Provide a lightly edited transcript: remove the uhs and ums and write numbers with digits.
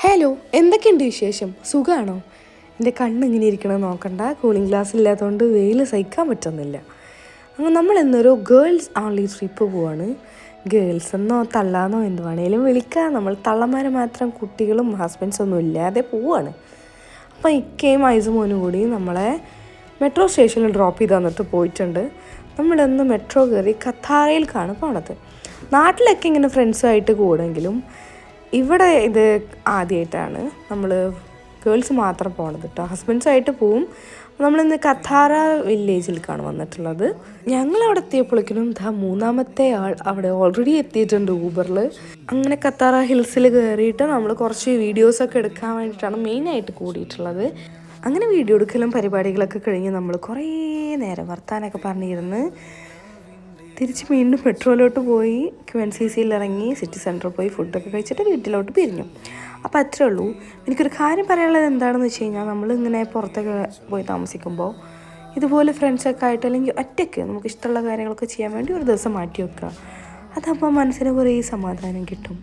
Hello, എന്തൊക്കെയുണ്ട് വിശേഷം? സുഖമാണോ? എൻ്റെ കണ്ണിങ്ങനെ ഇരിക്കണമെന്ന് നോക്കണ്ട. കൂളിംഗ് ഗ്ലാസ് ഇല്ലാത്തതുകൊണ്ട് വെയിൽ സഹിക്കാൻ പറ്റുന്നില്ല. അങ്ങനെ നമ്മൾ ഇന്നൊരു ഗേൾസ് ഓൺലി ട്രിപ്പ് പോവാണ്. ഗേൾസ് എന്നോ തള്ളാന്നോ എന്ത് വേണേലും വിളിക്കാം. നമ്മൾ തള്ളന്മാരെ മാത്രം കുട്ടികളും ഹസ്ബൻഡ്സൊന്നും ഇല്ലാതെ പോവാണ്. അപ്പോൾ ഇക്കയും ഐസുമോനും കൂടി നമ്മളെ മെട്രോ സ്റ്റേഷനിൽ ഡ്രോപ്പ് ചെയ്ത് തന്നിട്ട് പോയിട്ടുണ്ട്. നമ്മളിന്ന് മെട്രോ കയറി ഖത്താറയിലേക്കാണ് പോണത്. നാട്ടിലൊക്കെ ഇങ്ങനെ ഫ്രണ്ട്സുമായിട്ട് കൂടെങ്കിലും ഇവിടെ ഇത് ആദ്യമായിട്ടാണ് നമ്മൾ ഗേൾസ് മാത്രം പോണത് കേട്ടോ. ഹസ്ബൻഡ്സായിട്ട് പോവും. നമ്മളിന്ന് ഖത്താറ വില്ലേജിലേക്കാണ് വന്നിട്ടുള്ളത്. ഞങ്ങളവിടെ എത്തിയപ്പോഴേക്കും മൂന്നാമത്തെ ആൾ അവിടെ ഓൾറെഡി എത്തിയിട്ടുണ്ട് ഊബറിൽ. അങ്ങനെ ഖത്താറ ഹിൽസിൽ കയറിയിട്ട് നമ്മൾ കുറച്ച് വീഡിയോസൊക്കെ എടുക്കാൻ വേണ്ടിയിട്ടാണ് മെയിനായിട്ട് കൂടിയിട്ടുള്ളത്. അങ്ങനെ വീഡിയോ എടുക്കലും പരിപാടികളൊക്കെ കഴിഞ്ഞ് നമ്മൾ കുറേ നേരം വർത്താനൊക്കെ പറഞ്ഞിരുന്ന് തിരിച്ച് വീണ്ടും മെട്രോയിലോട്ട് പോയി QNCCയിൽ ഇറങ്ങി സിറ്റി സെൻറ്ററിൽ പോയി ഫുഡൊക്കെ കഴിച്ചിട്ട് വീട്ടിലോട്ട് പിരിഞ്ഞു. അപ്പോൾ അത്രേ ഉള്ളൂ. എനിക്കൊരു കാര്യം പറയാനുള്ളത് എന്താണെന്ന് വെച്ച് കഴിഞ്ഞാൽ നമ്മളിങ്ങനെ പുറത്തൊക്കെ പോയി താമസിക്കുമ്പോൾ ഇതുപോലെ ഫ്രണ്ട്സൊക്കെ ആയിട്ട് അല്ലെങ്കിൽ ഒറ്റയ്ക്ക് നമുക്ക് ഇഷ്ടമുള്ള കാര്യങ്ങളൊക്കെ ചെയ്യാൻ വേണ്ടി ഒരു ദിവസം മാറ്റി വെക്കുക. അതപ്പോൾ മനസ്സിന് കുറേ സമാധാനം കിട്ടും.